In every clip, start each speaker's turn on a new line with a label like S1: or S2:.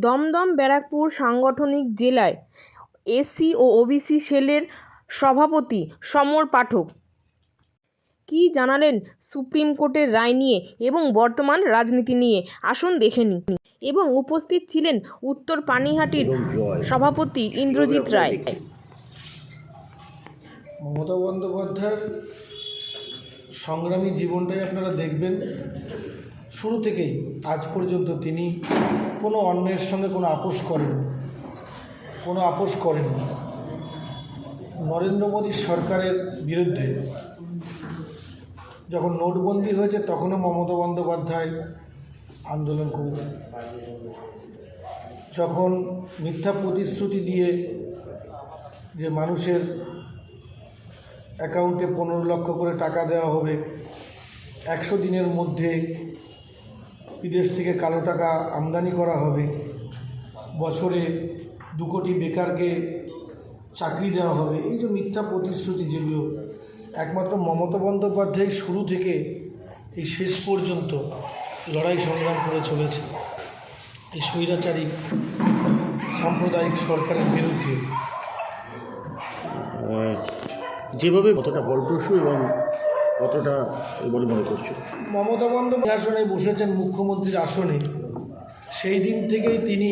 S1: দমদম ব্যারাকপুর সাংগঠনিক জেলায় এসসি ও ওবিসি সেলের সভাপতি সমর পাঠক কী জানালেন সুপ্রিম কোর্টের রায় নিয়ে এবং বর্তমান রাজনীতি নিয়ে, আসুন দেখে নিই। এবং উপস্থিত ছিলেন উত্তর পানিহাটির সভাপতি ইন্দ্রজিৎ রায়।
S2: মমতা বন্দ্যোপাধ্যায়ের সংগ্রামী জীবনটাই আপনারা দেখবেন। শুরু থেকেই আজ পর্যন্ত তিনি কোনো অন্যায়ের সঙ্গে কোনো আপোষ করেন। নরেন্দ্র মোদী সরকারের বিরুদ্ধে যখন নোটবন্দি হয়েছে তখনও মমতা বন্দ্যোপাধ্যায় আন্দোলন করেছে। যখন মিথ্যা প্রতিশ্রুতি দিয়ে যে মানুষের অ্যাকাউন্টে 15 লক্ষ করে টাকা দেওয়া হবে, 100 দিনের মধ্যে বিদেশ থেকে কালো টাকা আমদানি করা হবে, বছরে 2 কোটি বেকারকে চাকরি দেওয়া হবে, এই যে মিথ্যা প্রতিশ্রুতি, যেগুলো একমাত্র মমতা বন্দ্যোপাধ্যায় শুরু থেকে এই শেষ পর্যন্ত লড়াই সংগ্রাম করে চলেছে এই স্বৈরাচারী সাম্প্রদায়িক সরকারের বিরুদ্ধে।
S3: যেভাবে কতটা ফলপ্রসূ এবং কতটা বলে মনে করছে
S2: মমতা বন্দ্যোপাধ্যায় আসনে বসেছেন মুখ্যমন্ত্রীর আসনে, সেই দিন থেকেই তিনি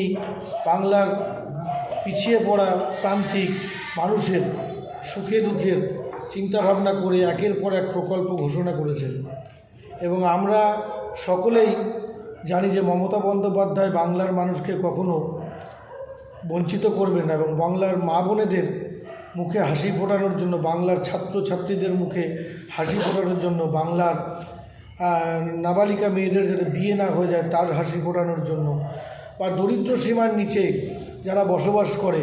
S2: বাংলার পিছিয়ে পড়া প্রান্তিক মানুষের সুখে দুঃখের চিন্তাভাবনা করে একের পর এক প্রকল্প ঘোষণা করেছেন। এবং আমরা সকলেই জানি যে মমতা বন্দ্যোপাধ্যায় বাংলার মানুষকে কখনো বঞ্চিত করবেন না এবং বাংলার মা বোনেদের মুখে হাসি ফোটানোর জন্য, বাংলার ছাত্রছাত্রীদের মুখে হাসি ফোটানোর জন্য, বাংলার নাবালিকা মেয়েদের যাতে বিয়ে না হয়ে যায় তার হাসি ফোটানোর জন্য, বা দরিদ্র সীমার নিচে যারা বসবাস করে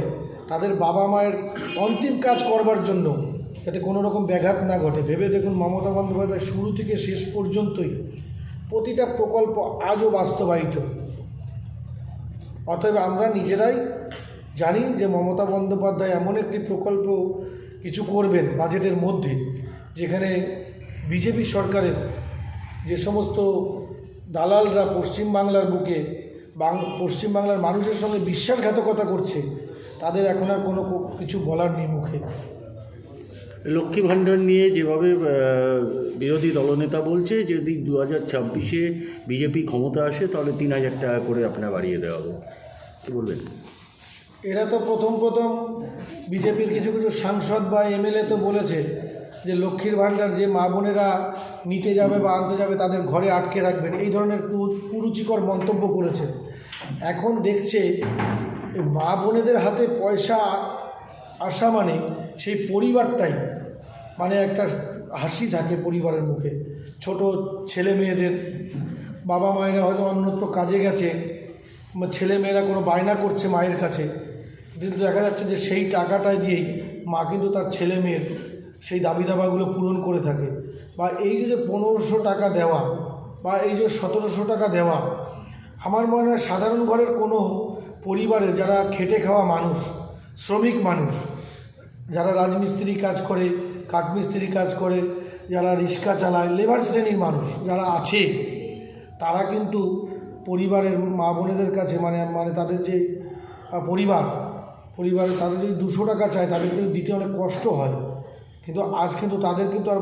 S2: তাদের বাবা মায়ের অন্তিম কাজ করবার জন্য যাতে কোনো রকম ব্যাঘাত না ঘটে ভেবে দেখুন মমতা বন্দ্যোপাধ্যায় শুরু থেকে শেষ পর্যন্তই প্রতিটা প্রকল্প আজও বাস্তবায়িত। অতএব আমরা নিজেরাই জানি যে মমতা বন্দ্যোপাধ্যায় এমন একটি প্রকল্প কিছু করবেন বাজেটের মধ্যে, যেখানে বিজেপি সরকারের যে সমস্ত দালালরা পশ্চিমবাংলার বুকে পশ্চিমবাংলার মানুষের সঙ্গে বিশ্বাসঘাতকতা করছে তাদের এখন আর কোনো কিছু বলার নেই মুখে।
S3: লক্ষ্মী ভাণ্ডার নিয়ে যেভাবে বিরোধী দলনেতা বলছে যদি 2026-এ বিজেপি ক্ষমতা আসে তাহলে 3000 টাকা করে আপনার বাড়িয়ে দেওয়া হবে, কী বলবেন?
S2: এরা তো প্রথম বিজেপির কিছু সাংসদ বা এমএলএ তো বলেছে যে লক্ষ্মীর ভাণ্ডার যে মা বোনেরা নিতে যাবে বা আনতে যাবে তাদের ঘরে আটকে রাখবেন, এই ধরনের কুরুচিকর মন্তব্য করেছে। এখন দেখছে মা বোনেদের হাতে পয়সা আসা মানে সেই পরিবারটাই মানে একটা হাসি থাকে পরিবারের মুখে। ছোট ছেলে মেয়েদের বাবা মায়েরা হয়তো অন্যত্র কাজে গেছে, ছেলে মেয়েরা কোনো বায়না করছে মায়ের কাছে, কিন্তু দেখা যাচ্ছে যে সেই টাকাটাই দিয়েই মা কিন্তু তার ছেলে মেয়ের সেই দাবি দাবাগুলো পূরণ করে থাকে। বা এই যে 1500 টাকা দেওয়া বা এই যে 1700 টাকা দেওয়া, আমার মনে হয় সাধারণ ঘরের কোনো পরিবারের যারা খেটে খাওয়া মানুষ, শ্রমিক মানুষ, যারা রাজমিস্ত্রি কাজ করে, কাঠমিস্ত্রি কাজ করে, যারা রিক্সা চালায়, লেবার শ্রেণীর মানুষ যারা আছে, তারা কিন্তু পরিবারের মা বোনেদের কাছে মানে তাদের যে পরিবারে তাদের যদি 200 টাকা চায় তাদের কিন্তু দিতে অনেক কষ্ট হয়। কিন্তু আজ কিন্তু তাদের কিন্তু আর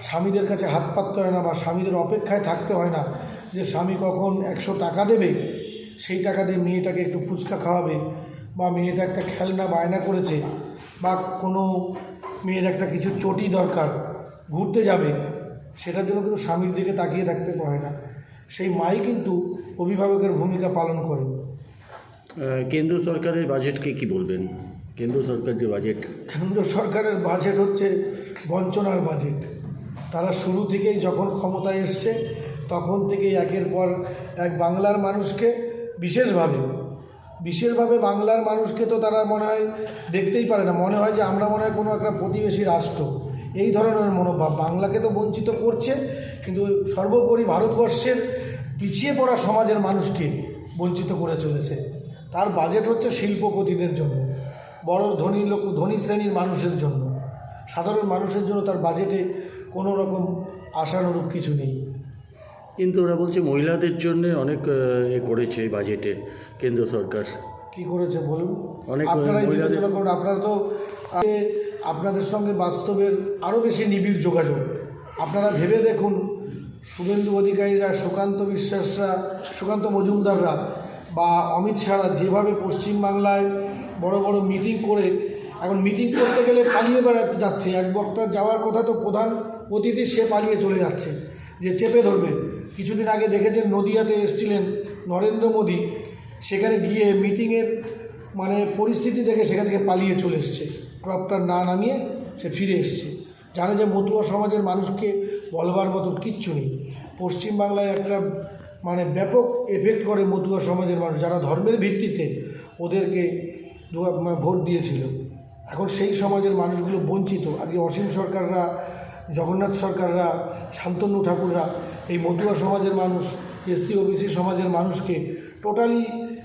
S2: স্বামীদের কাছে হাত পাততে হয় না বা স্বামীদের অপেক্ষায় থাকতে হয় না যে স্বামী কখন 100 টাকা দেবে, সেই টাকা দিয়ে মেয়েটাকে একটু ফুচকা খাওয়াবে, বা মেয়েটা একটা খেলনা বায়না করেছে, বা কোনো মেয়ের একটা কিছু চটি দরকার, ঘুরতে যাবে, সেটার জন্য কিন্তু স্বামীর দিকে তাকিয়ে থাকতে হয় না। সেই মাই কিন্তু অভিভাবকের ভূমিকা পালন করে।
S3: কেন্দ্র সরকারের বাজেটকে কি বলবেন? কেন্দ্র সরকার যে বাজেট,
S2: কেন্দ্র সরকারের বাজেট হচ্ছে বঞ্চনার বাজেট। তারা শুরু থেকেই যখন ক্ষমতায় এসছে তখন থেকেই একের পর এক বাংলার মানুষকে বিশেষভাবে বাংলার মানুষকে তো তারা মনে হয় দেখতেই পারে না, মনে হয় যে আমরা মনে হয় কোনো একটা প্রতিবেশী রাষ্ট্র, এই ধরনের মনোভাব। বাংলাকে তো বঞ্চিত করছে, কিন্তু সর্বোপরি ভারতবর্ষের পিছিয়ে পড়া সমাজের মানুষকে বঞ্চিত করে চলেছে। তার বাজেট হচ্ছে শিল্পপতিদের জন্য, বড় ধনী শ্রেণীর মানুষের জন্য। সাধারণ মানুষের জন্য তার বাজেটে কোনো রকম আশানুরূপ কিছু নেই।
S3: কিন্তু ওরা বলছে মহিলাদের জন্য অনেক করেছে এই বাজেটে কেন্দ্র সরকার।
S2: কি করেছে বলুন?
S3: অনেক
S2: আপনারাই
S3: মহিলাদের-
S2: বিবেচনা করুন। আপনারা তো আপনাদের সঙ্গে বাস্তবের আরও বেশি নিবিড় যোগাযোগ। আপনারা ভেবে দেখুন, শুভেন্দু অধিকারীরা, সুকান্ত বিশ্বাসরা, সুকান্ত মজুমদাররা বা অমিত শাহরা যেভাবে পশ্চিমবাংলায় বড় বড় মিটিং করে, এখন মিটিং করতে গেলে পালিয়ে বেড়াতে যাচ্ছে। এক বক্তা যাওয়ার কথা তো প্রধান অতিথি, সে পালিয়ে চলে যাচ্ছে যে চেপে ধরবে। কিছুদিন আগে দেখেছেন নদিয়াতে এসেছিলেন নরেন্দ্র মোদী, সেখানে গিয়ে মিটিংয়ের মানে পরিস্থিতি দেখে সেখান থেকে পালিয়ে চলে এসছে, ক্রপটা না নামিয়ে সে ফিরে এসছে। জানে যে মতুয়া সমাজের মানুষকে বলবার মতো কিচ্ছু নেই। পশ্চিমবাংলায় একটা মানে ব্যাপক এফেক্ট করে মতুয়া সমাজের মানুষ, যারা ধর্মের ভিত্তিতে ওদেরকে ভোট দিয়েছিল। এখন সেই সমাজের মানুষগুলো বঞ্চিত। আজকে অসীম সরকাররা, জগন্নাথ সরকাররা, শান্তনু ঠাকুররা এই মতুয়া সমাজের মানুষ, এসসি ওবিসি সমাজের মানুষকে টোটালি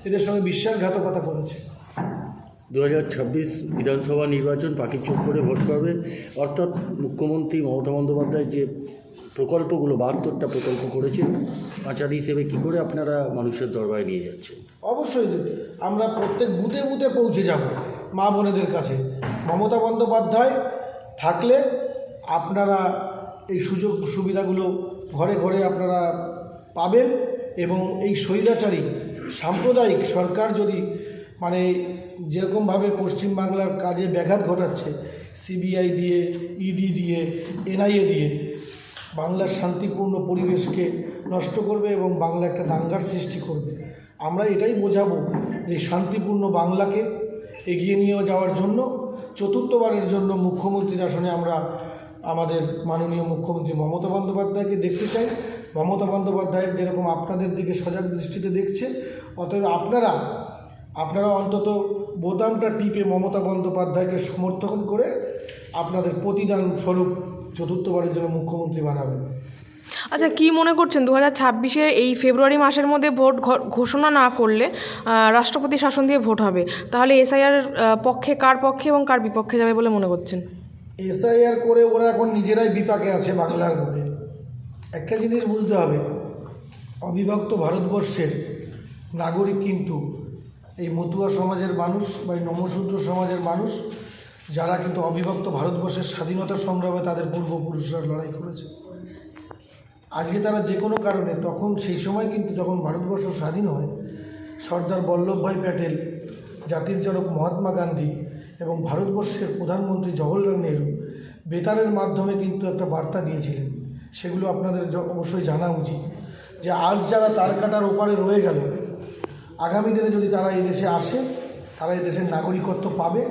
S2: এদের সঙ্গে বিশ্বাসঘাতকতা করেছে।
S3: 2026 বিধানসভা নির্বাচন পাখির চোখ করে ভোট করবে, অর্থাৎ মুখ্যমন্ত্রী মমতা বন্দ্যোপাধ্যায় যে প্রকল্পগুলো 72টা প্রকল্প করেছেন, পাঁচালী হিসেবে কী করে আপনারা মানুষের দরবারে নিয়ে যাচ্ছেন?
S2: অবশ্যই আমরা প্রত্যেক বুথে বুথে পৌঁছে যাব মা বোনেদের কাছে। মমতা বন্দ্যোপাধ্যায় থাকলে আপনারা এই সুযোগ সুবিধাগুলো ঘরে ঘরে আপনারা পাবেন। এবং এই স্বৈরাচারী সাম্প্রদায়িক সরকার যদি মানে যেরকমভাবে পশ্চিমবাংলার কাজে ব্যাঘাত ঘটাচ্ছে, সিবিআই দিয়ে, ইডি দিয়ে, এনআইএ দিয়ে বাংলার শান্তিপূর্ণ পরিবেশকে নষ্ট করবে এবং বাংলা একটা দাঙ্গার সৃষ্টি করবে। আমরা এটাই বোঝাবো যে শান্তিপূর্ণ বাংলাকে এগিয়ে নিয়ে যাওয়ার জন্য চতুর্থবারের জন্য মুখ্যমন্ত্রীর আসনে আমরা আমাদের মাননীয় মুখ্যমন্ত্রী মমতা বন্দ্যোপাধ্যায়কে দেখতে চাই। মমতা বন্দ্যোপাধ্যায় যেরকম আপনাদের দিকে সজাগ দৃষ্টিতে দেখছে, অতএব আপনারা অন্তত বোতামটা টিপে মমতা বন্দ্যোপাধ্যায়কে সমর্থন করে আপনাদের প্রতিদান স্বরূপ চতুর্থবারের জন্য মুখ্যমন্ত্রী বানাবেন।
S1: আচ্ছা, কি মনে করছেন 2026-এ এই ফেব্রুয়ারি মাসের মধ্যে ভোট ঘোষণা না করলে রাষ্ট্রপতি শাসন দিয়ে ভোট হবে, তাহলে এসআইআর পক্ষে কার পক্ষে এবং কার বিপক্ষে যাবে বলে মনে করছেন?
S2: এসআইআর করে ওরা এখন নিজেরাই বিপাকে আছে বাংলার বুকে। একটা জিনিস বুঝতে হবে, অবিভক্ত ভারতবর্ষের নাগরিক কিন্তু এই মতুয়া সমাজের মানুষ বা এই নমশূদ্র সমাজের মানুষ, যারা কিন্তু অবিভক্ত ভারতবর্ষের স্বাধীনতা সংগ্রামে তাদের পূর্বপুরুষরা লড়াই করেছে। আজকে তারা যে কোনো কারণে, তখন সেই সময় কিন্তু যখন ভারতবর্ষ স্বাধীন হয়, সর্দার বল্লভভাই প্যাটেল, জাতির জনক মহাত্মা গান্ধী এবং ভারতবর্ষের প্রধানমন্ত্রী জওহরলাল নেহরু বেতারের মাধ্যমে কিন্তু একটা বার্তা দিয়েছিলেন। সেগুলো আপনাদের অবশ্যই জানা উচিত যে আজ যারা তার কাটার ওপারে রয়ে গেল, আগামী দিনে যদি তারা এই দেশে আসে, তারা এই দেশের নাগরিকত্ব পাবে,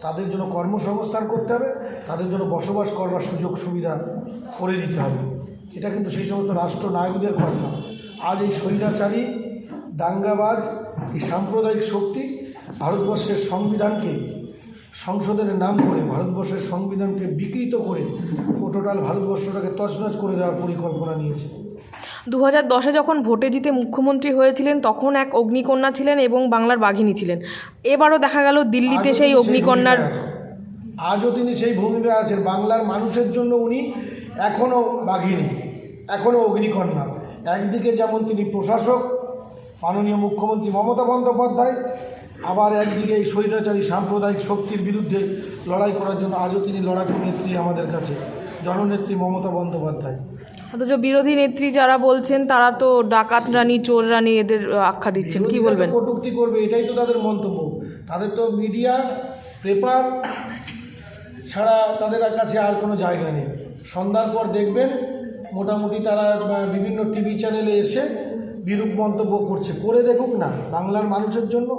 S2: তাদের জন্য কর্মসংস্থান করতে হবে, তাদের জন্য বসবাস করবার সুযোগ সুবিধা করে দিতে হবে। এটা কিন্তু সেই সমস্ত রাষ্ট্রনায়কদের কথা। আজ এই স্বৈরাচারী দাঙ্গাবাজ এই সাম্প্রদায়িক শক্তি ভারতবর্ষের সংবিধানকে সংশোধনের নাম করে ভারতবর্ষের সংবিধানকে বিকৃত করে ও টোটাল ভারতবর্ষটাকে তছনছ করে দেওয়ার পরিকল্পনা নিয়েছে।
S1: 2010-এ যখন ভোটে জিতে মুখ্যমন্ত্রী হয়েছিলেন তখন এক অগ্নিকন্যা ছিলেন এবং বাংলার বাঘিনী ছিলেন। এবারও দেখা গেল দিল্লিতে সেই অগ্নিকন্যার
S2: আজও তিনি সেই ভূমিকা আছেন। বাংলার মানুষের জন্য উনি এখনও বাঘিনী, এখনও অগ্নিকন্যা। একদিকে যেমন তিনি প্রশাসক মাননীয় মুখ্যমন্ত্রী মমতা বন্দ্যোপাধ্যায়, আবার একদিকে এই স্বৈরাচারী সাম্প্রদায়িক শক্তির বিরুদ্ধে লড়াই করার জন্য আজও তিনি লড়াকু নেত্রী আমাদের কাছে, জননেত্রী মমতা বন্দ্যোপাধ্যায়।
S1: অথচ বিরোধী নেত্রী যারা বলছেন তারা তো ডাকাত রানী, চোর রানী এদের আখ্যা দিচ্ছেন, কি বলবেন?
S2: কটূক্তি করবে, এটাই তো তাদের মন্তব্য। তাদের তো মিডিয়া, পেপার ছাড়া তাদের কাছে আর কোনো জায়গা নেই। সন্ধ্যার পর দেখবেন মোটামুটি তারা বিভিন্ন টিভি চ্যানেলে এসে বিরূপ মন্তব্য করছে। করে দেখুক না, বাংলার মানুষের জন্য।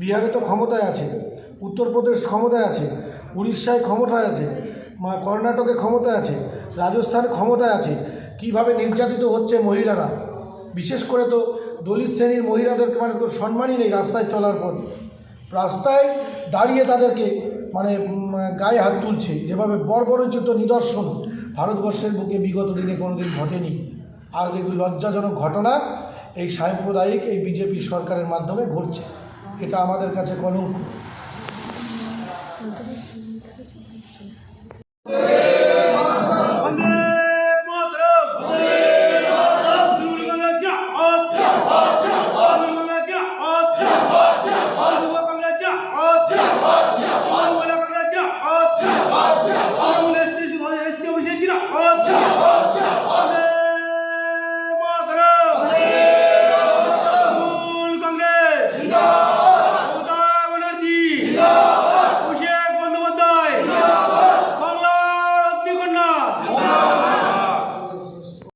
S2: বিহারে তো ক্ষমতায় আছে, উত্তরপ্রদেশ ক্ষমতায় আছে, উড়িষ্যায় ক্ষমতায় আছে, কর্ণাটকে ক্ষমতায় আছে, রাজস্থানে ক্ষমতায় আছে। কিভাবে নির্যাতিত হচ্ছে মহিলারা, বিশেষ করে তো দলিত শ্রেণীর মহিলাদেরকে মানে তো সম্মানই নেই। রাস্তায় চলার পর রাস্তায় দাঁড়িয়ে তাদেরকে মানে গায়ে হাত তুলছে, যেভাবে বর্বরোচিত নিদর্শন ভারতবর্ষের বুকে বিগত দিনে কোনোদিন ঘটেনি। আজ এগুলো লজ্জাজনক ঘটনা এই সাম্প্রদায়িক এই বিজেপি সরকারের মাধ্যমে ঘটছে। এটা আমাদের কাছে কলঙ্ক।